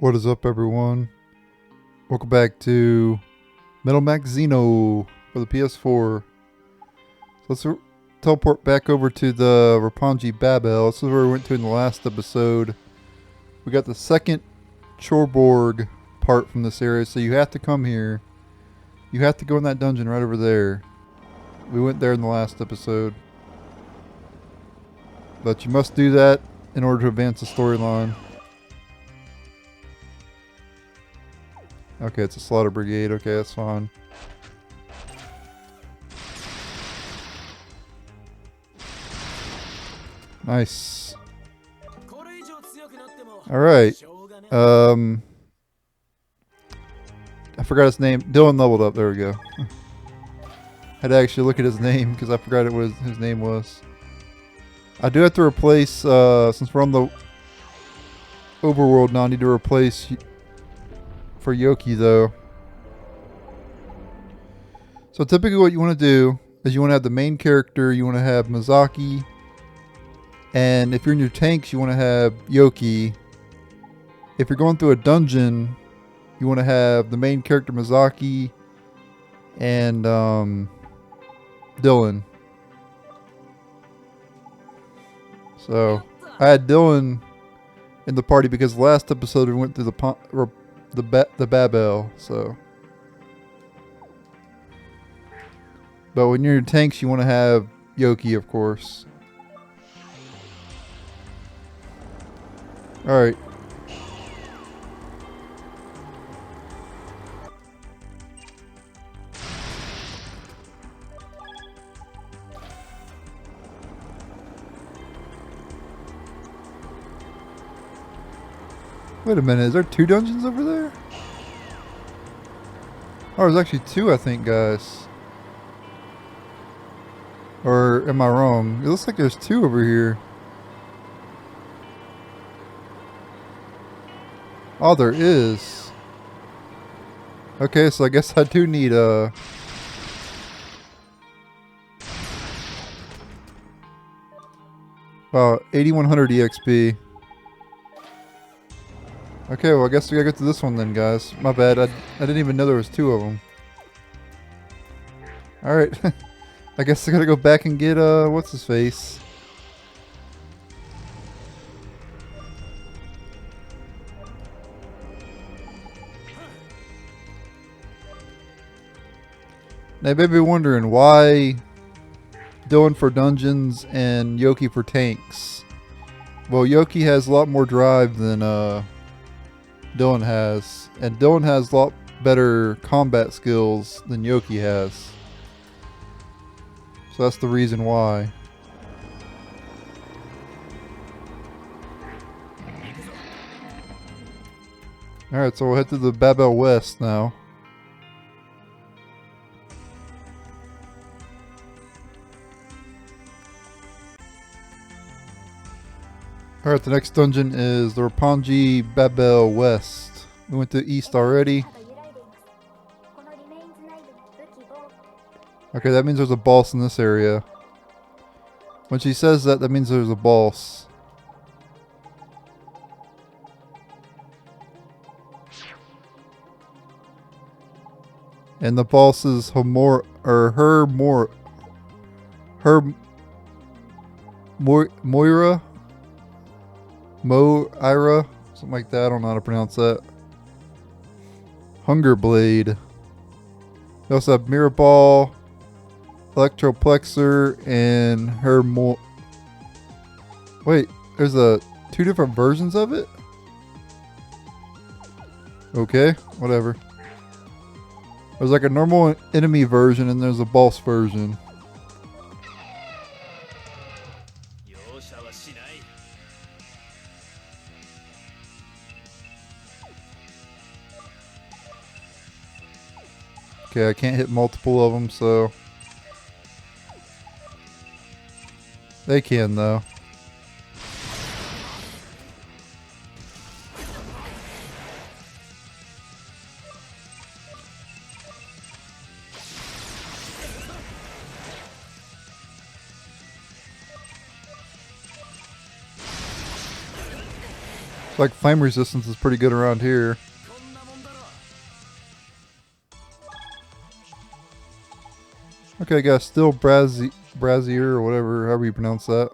What is up, everyone? Welcome back to Metal Max Xeno for the PS4. So let's teleport back over to the Roppongi Babel. This is where we went to in the last episode. We got the second Chorborg part from this area, so you have to come here. You have to go in that dungeon right over there. We went there in the last episode. But you must do that in order to advance the storyline. Okay, it's a slaughter brigade. Okay, that's fine. Nice. Alright. I forgot his name. Dylan leveled up. There we go. Had to actually look at his name because I forgot what his name was. I do have to replace, since we're on the overworld now, I need to replace for Yugioh though. So typically what you want to do is you want to have the main character, you want to have Mizaki, and if you're in your tanks you want to have Yugioh. If you're going through a dungeon you want to have the main character Mizaki and Dylan. So I had Dylan in the party because last episode we went through the Babel, so. But when you're in tanks, you want to have Yugioh, of course. Alright. Wait a minute, is there two dungeons over there? Oh, there's actually two, I think, guys. Or am I wrong? It looks like there's two over here. Oh, there is. Okay, so I guess I do need a... Wow, 8100 EXP. Okay, well I guess we gotta get to this one then, guys. My bad, I didn't even know there was two of them. Alright. I guess I gotta go back and get, what's his face? Now you may be wondering why Dylan for dungeons and Yugioh for tanks. Well, Yugioh has a lot more drive than, Dylan has. And Dylan has a lot better combat skills than Yugioh has. So that's the reason why. Alright, so we'll head to the Babel West now. Alright, the next dungeon is the Roppongi Babel West. We went to East already. Okay, that means there's a boss in this area. When she says that, that means there's a boss. And the boss is Moira, something like that. I don't know how to pronounce that. Hunger Blade. We also have Mirror Ball, Electroplexer, and her Wait, there's two different versions of it? Okay, whatever. There's like a normal enemy version and there's a boss version. Okay, I can't hit multiple of them, so... They can, though. like flame resistance is pretty good around here. Okay, got still Brazier or whatever, however you pronounce that.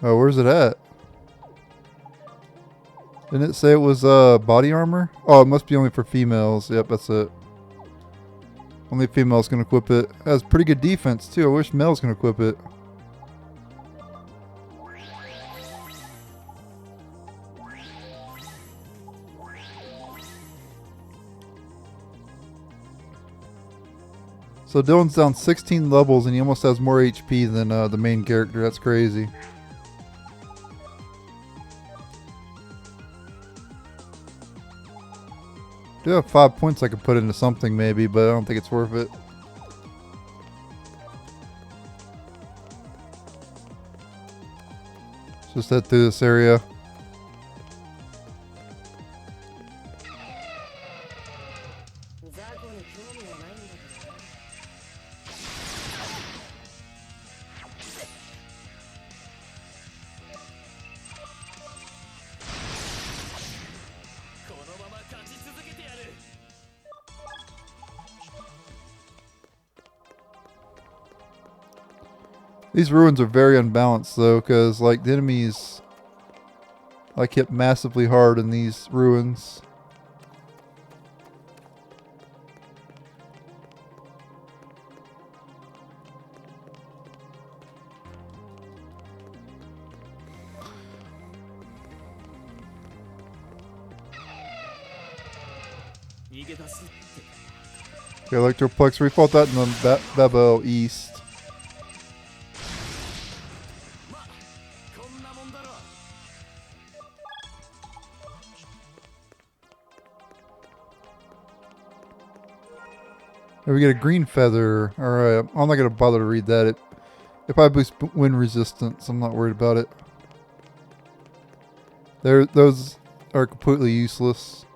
Oh, where's it at? Didn't it say it was body armor? Oh, it must be only for females. Yep, that's it. Only females can equip it. It has pretty good defense too. I wish males can equip it. So Dylan's down 16 levels and he almost has more HP than the main character. That's crazy. I do have 5 points I could put into something maybe, but I don't think it's worth it. Let's just head through this area. These ruins are very unbalanced though, because like the enemies like hit massively hard in these ruins. Okay, Electroplex, we fought that in the Babel East. Here we get a green feather. Alright, I'm not going to bother to read that. It probably boosts wind resistance. I'm not worried about it. Those are completely useless.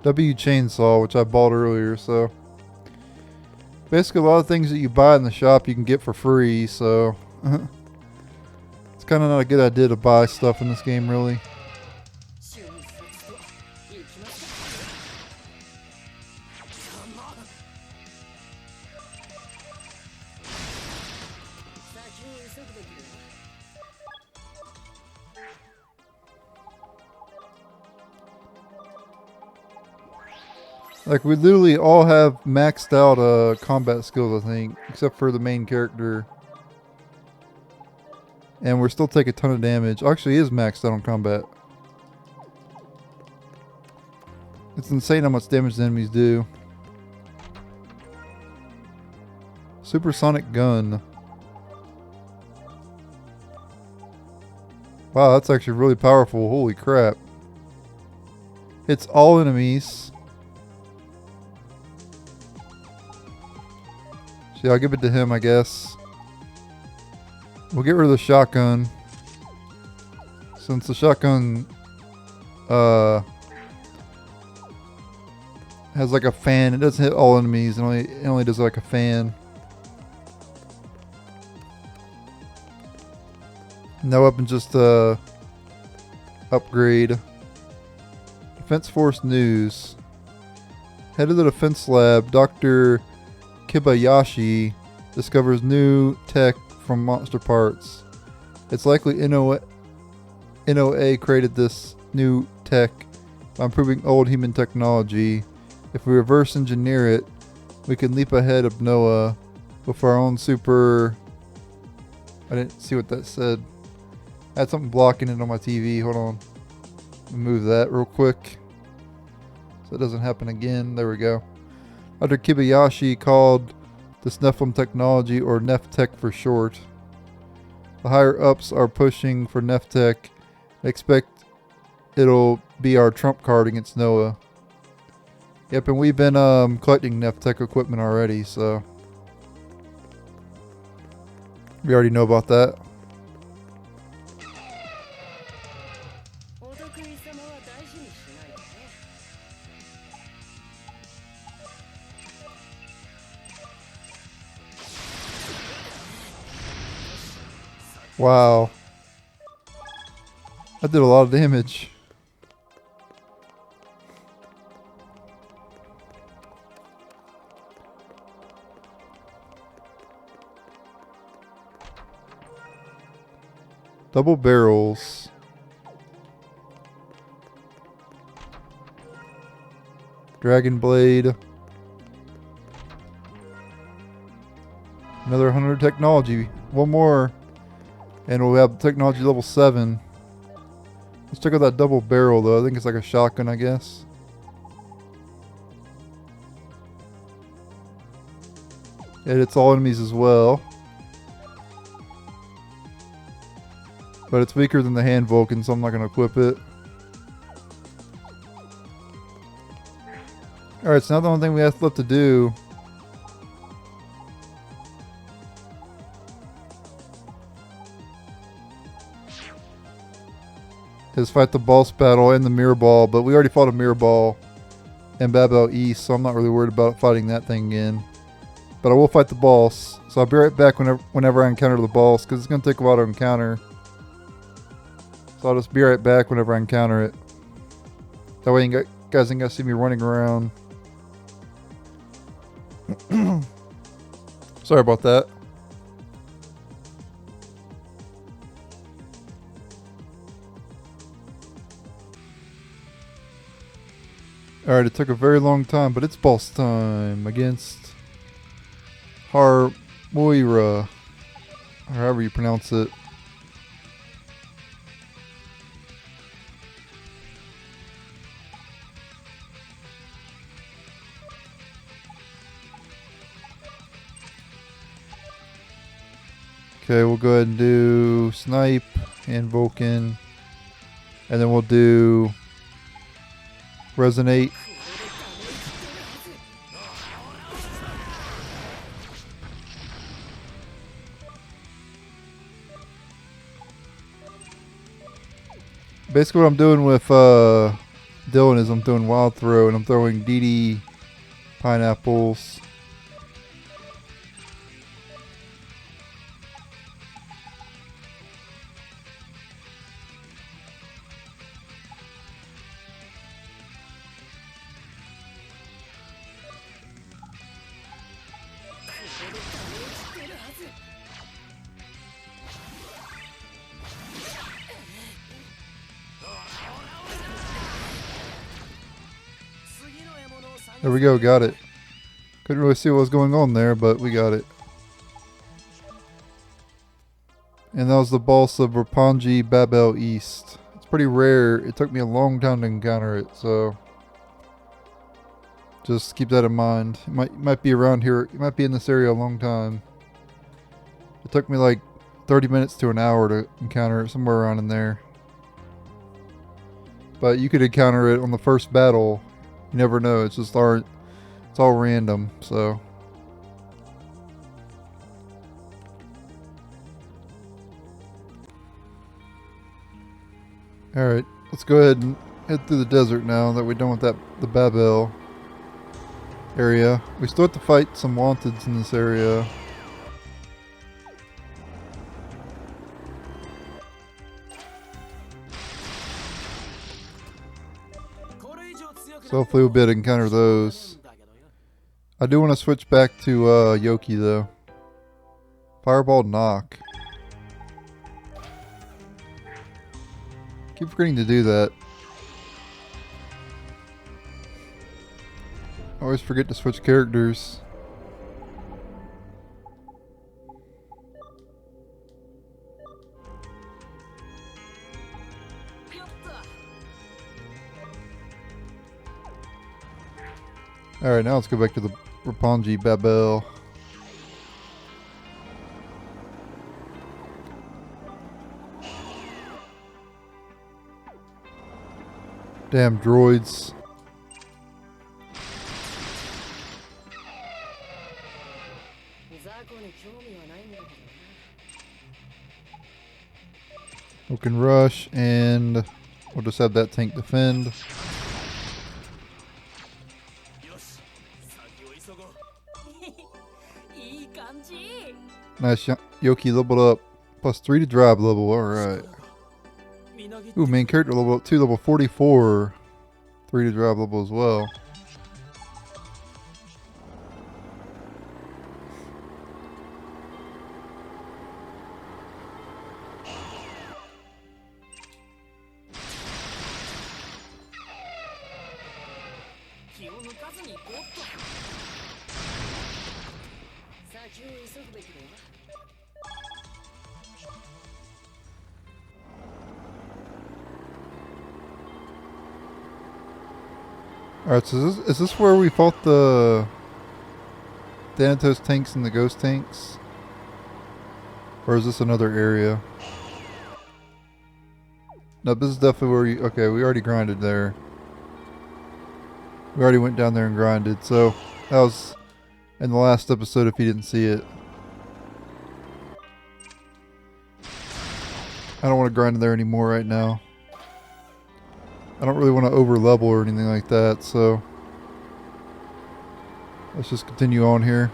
W chainsaw, which I bought earlier, so basically a lot of things that you buy in the shop you can get for free, so it's kind of not a good idea to buy stuff in this game, really. Like, we literally all have maxed out combat skills, I think, except for the main character. And we're still taking a ton of damage. Actually, he is maxed out on combat. It's insane how much damage the enemies do. Supersonic gun. Wow, that's actually really powerful. Holy crap. Hits all enemies. So yeah, I'll give it to him, I guess. We'll get rid of the shotgun. Since the shotgun has like a fan. It doesn't hit all enemies. It only does like a fan. And that weapon just upgrade. Defense Force News. Head of the Defense Lab, Dr. Kibayashi, discovers new tech from monster parts. It's likely NOA created this new tech by improving old human technology. If we reverse engineer it, we can leap ahead of Noah with our own super... I didn't see what that said. I had something blocking it on my TV. Hold on. Let me move that real quick so it doesn't happen again. There we go. Dr. Kibayashi called this Nephilim technology, or Neptech for short. The higher ups are pushing for Neptech. They expect it'll be our trump card against Noah. Yep, and we've been collecting Neptech equipment already, so we already know about that. Wow. That did a lot of damage. Double barrels. Dragon blade. Another 100 technology. One more. And we'll have technology level 7. Let's check out that double barrel though. I think it's like a shotgun, I guess. It hits all enemies as well. But it's weaker than the hand Vulcan, so I'm not going to equip it. Alright, so now the only thing we have left to do is fight the boss battle and the mirror ball, but we already fought a mirror ball in Babel East, so I'm not really worried about fighting that thing again. But I will fight the boss, so I'll be right back whenever I encounter the boss, because it's going to take a while to encounter. So I'll just be right back whenever I encounter it. That way you guys ain't got to see me running around. Sorry about that. Alright, it took a very long time, but it's boss time against Moira, or however you pronounce it. Okay, we'll go ahead and do Snipe and Vulcan, and then we'll do Resonate. Basically what I'm doing with Dylan is I'm doing Wild Throw, and I'm throwing DD pineapples. There we go, got it. Couldn't really see what was going on there, but we got it. And that was the boss of Roppongi Babel East. It's pretty rare. It took me a long time to encounter it, so just keep that in mind. It might be around here. It might be in this area a long time. It took me like 30 minutes to an hour to encounter it, somewhere around in there. But you could encounter it on the first battle. You never know. It's just it's all random. So all right, let's go ahead and head through the desert now that we're done with the Babel area. We still have to fight some wanteds in this area. So hopefully we'll be able to encounter those. I do want to switch back to Yugioh though. Fireball knock. Keep forgetting to do that. I always forget to switch characters. Alright, now let's go back to the Roppongi Babel. Damn droids. We can rush, and we'll just have that tank defend. Nice, Yoki leveled up. Plus 3 to drive level. Alright. Ooh, main character level 2, level 44. 3 to drive level as well. Alright, so is this where we fought the Thanatos tanks and the ghost tanks? Or is this another area? No, this is definitely where you... Okay, we already grinded there. We already went down there and grinded, so that was in the last episode if you didn't see it. I don't want to grind there anymore right now. I don't really want to over level or anything like that, so let's just continue on here.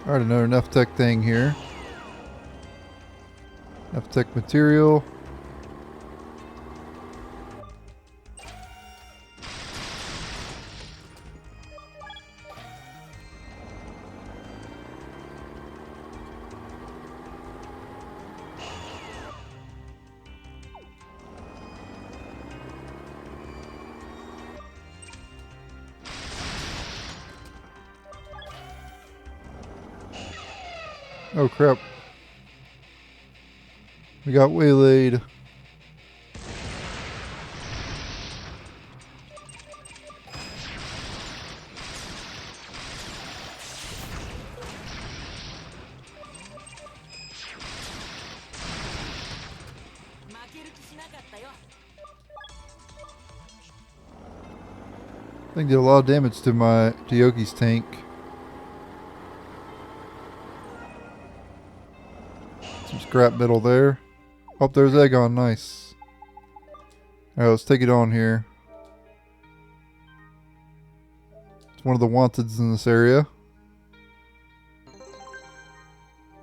Alright, another Neftech thing here. Neftech material. Oh crap. We got waylaid. I think did a lot of damage to my Yogi's tank. Some scrap metal there. Oh, there's Aegon. Nice. Alright, let's take it on here. It's one of the wanteds in this area.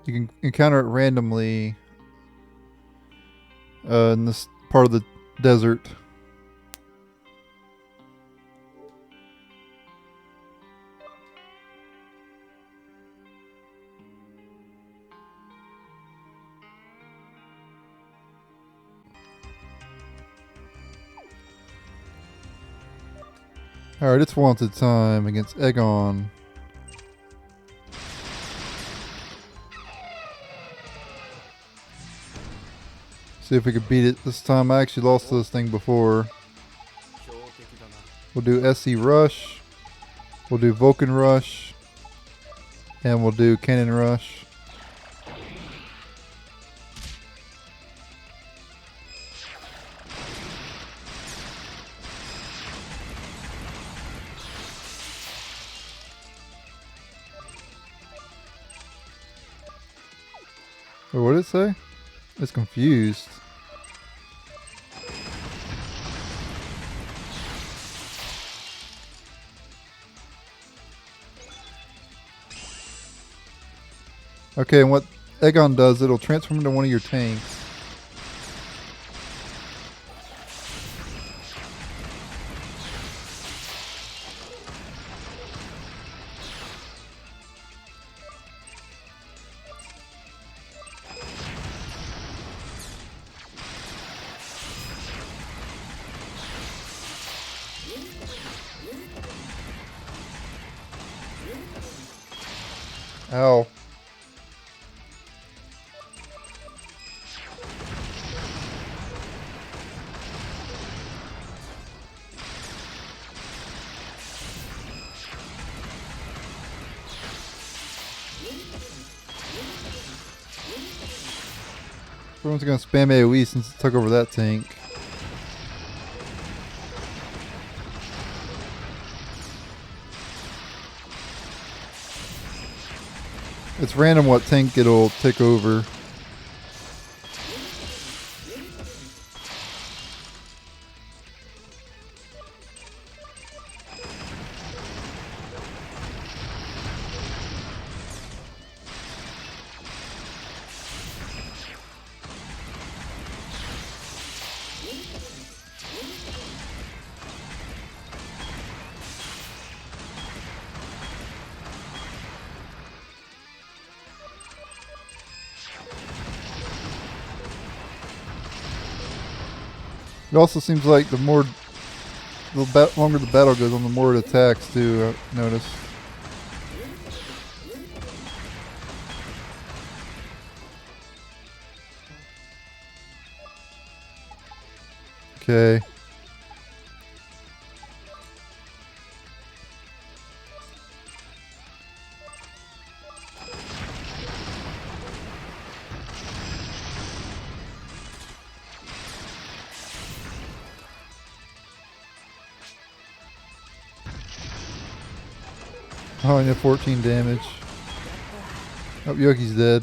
You can encounter it randomly in this part of the desert. Alright, it's wanted time against Aegon. See if we can beat it this time. I actually lost this thing before. We'll do SC Rush. We'll do Vulcan Rush. And we'll do Cannon Rush. Wait, what did it say? It's confused. Okay, and what Aegon does, it'll transform into one of your tanks. Ow. Everyone's gonna spam AoE since it took over that tank. It's random what tank it'll take over. It also seems like longer the battle goes on, the more it attacks too, I noticed. Okay. Oh, I did 14 damage. Oh, Yoki's dead.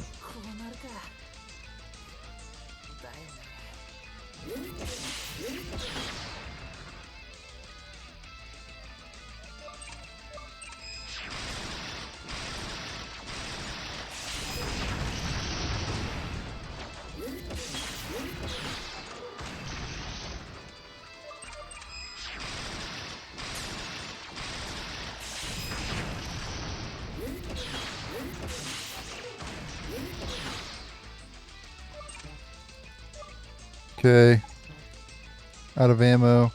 Okay. Out of ammo.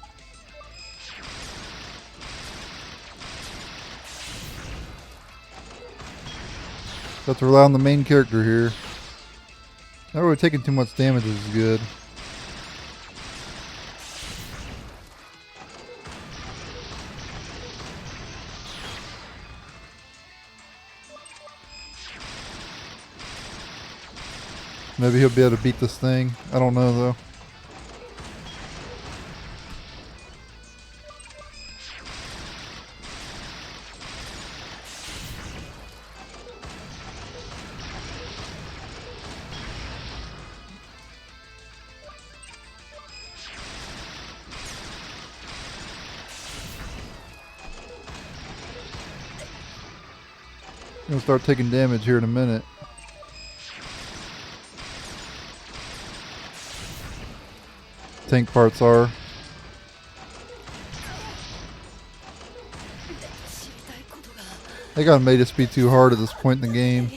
Got to rely on the main character here. Not really taking too much damage is good. Maybe he'll be able to beat this thing. I don't know though. Gonna start taking damage here in a minute. Tank parts are. Aegon made us be too hard at this point in the game.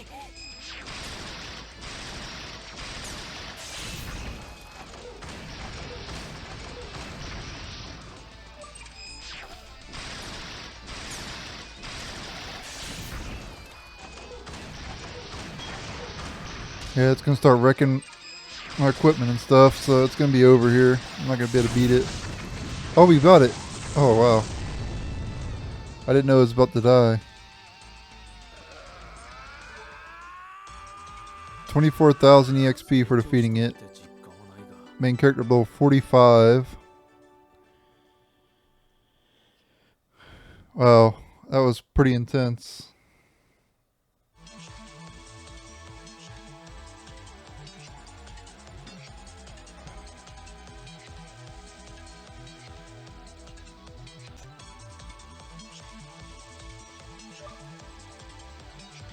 Yeah, it's gonna start wrecking my equipment and stuff, so it's gonna be over here. I'm not gonna be able to beat it. Oh, we got it. Oh, wow. I didn't know it was about to die. 24,000 EXP for defeating it. Main character level 45. Wow, that was pretty intense.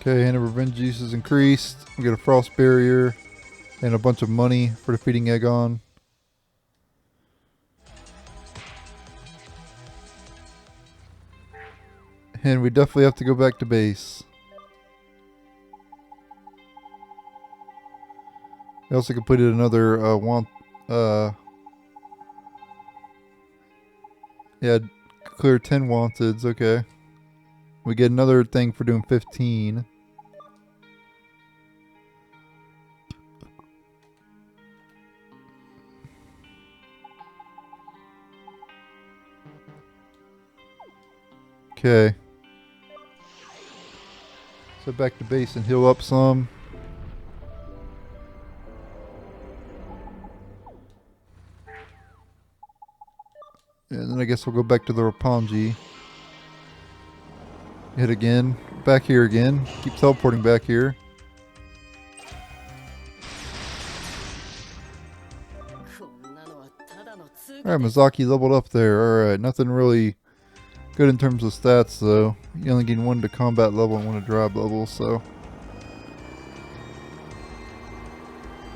Okay, and the revenge use is increased. We get a frost barrier and a bunch of money for defeating Aegon. And we definitely have to go back to base. We also completed another yeah, clear 10 wanteds, okay. We get another thing for doing 15. Okay. So back to base and heal up some. And then I guess we'll go back to the Roppongi. Hit again. Back here again. Keep teleporting back here. Alright, Mizaki leveled up there. Alright, nothing really good in terms of stats though. You only gain one to combat level and one to drive level, so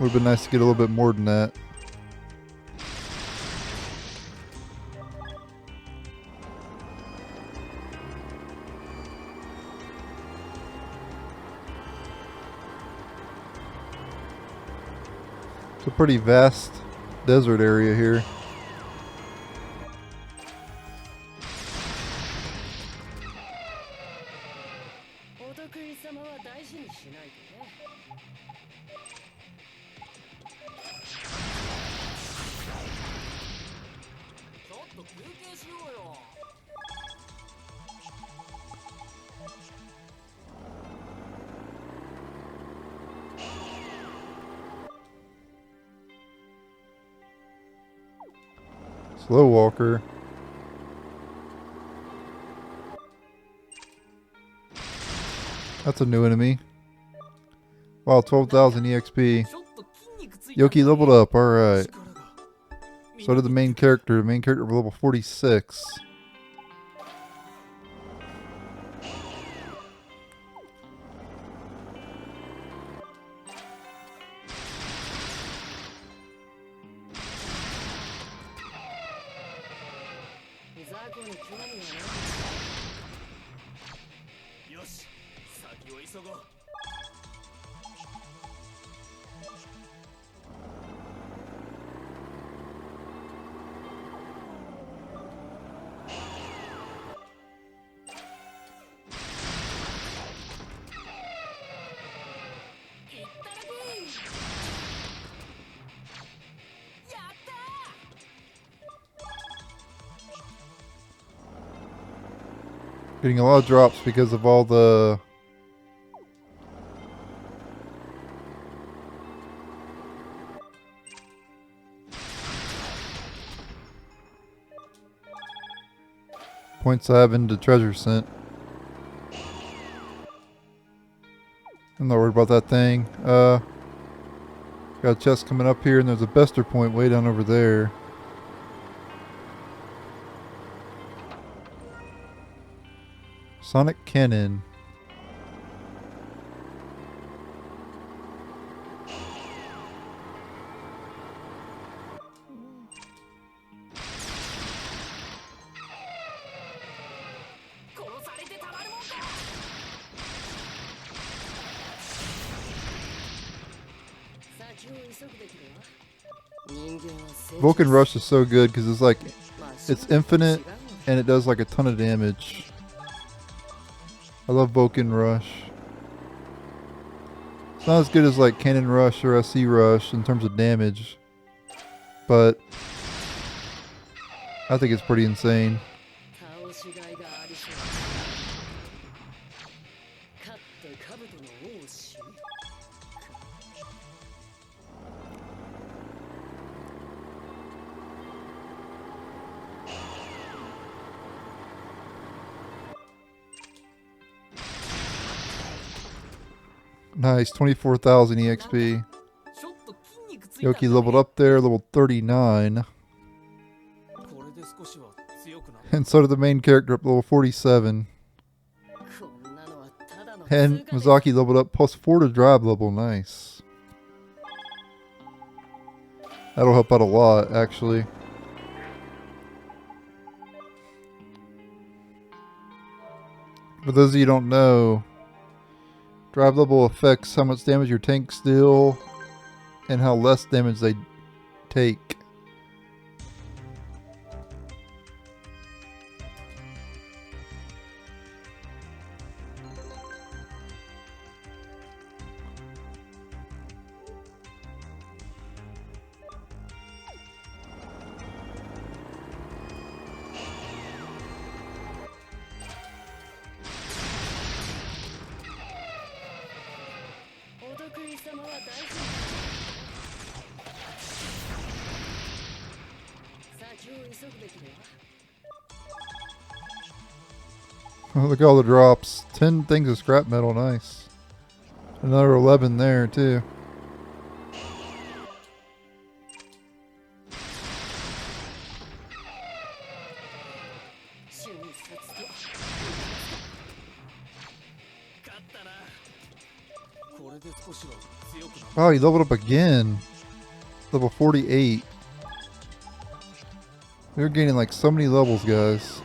would have been nice to get a little bit more than that. It's a pretty vast desert area here. Slow walker. That's a new enemy. Wow, 12,000 EXP. Yoki leveled up, alright. So did the main character. The main character was level 46. Getting a lot of drops because of all the points I have into treasure sent. I'm not worried about that thing. Got a chest coming up here, and there's a Bester point way down over there. Sonic Cannon. Vulcan Rush is so good because it's like, it's infinite and it does like a ton of damage. I love Vulcan Rush. It's not as good as like Cannon Rush or SC Rush in terms of damage, but I think it's pretty insane. Nice, 24,000 EXP. Yoki leveled up there, level 39. And so did the main character up level 47. And Mizaki leveled up plus 4 to drive level, nice. That'll help out a lot, actually. For those of you who don't know, drive level affects how much damage your tanks deal and how less damage they take. Oh, look at all the drops. 10 things of scrap metal, nice. Another 11 there, too. Oh, he leveled up again. Level 48. They're gaining like so many levels, guys.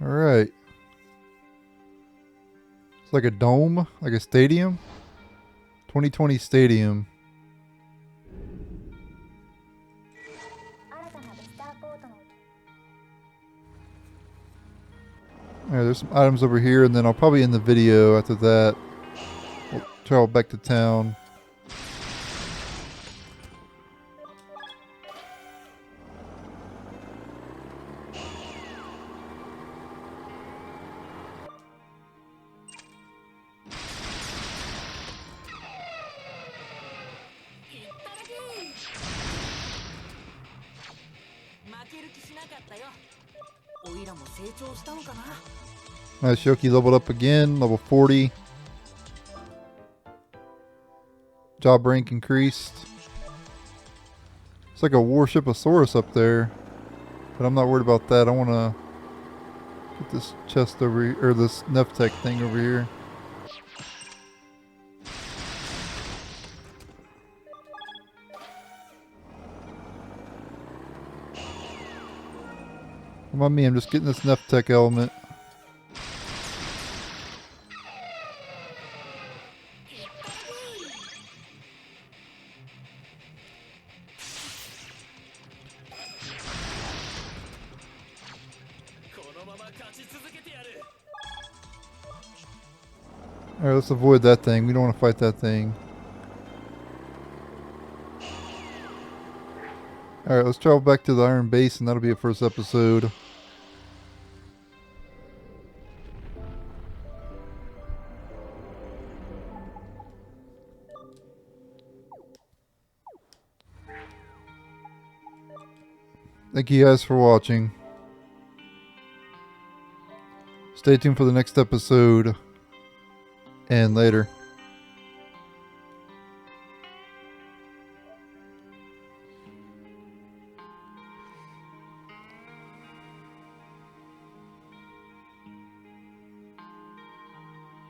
Alright. It's like a dome, like a stadium. 2020 stadium. Alright, there's some items over here, and then I'll probably end the video after that. We'll travel back to town. Nice, Shoki leveled up again, level 40. Job rank increased. It's like a Warshiposaurus up there. But I'm not worried about that. I want to get this chest over here, or this Neftech thing over here. Come on me, I'm just getting this Neftech element. Alright, let's avoid that thing. We don't want to fight that thing. Alright, let's travel back to the Iron Base, and that'll be a first episode. Thank you guys for watching. Stay tuned for the next episode. And later.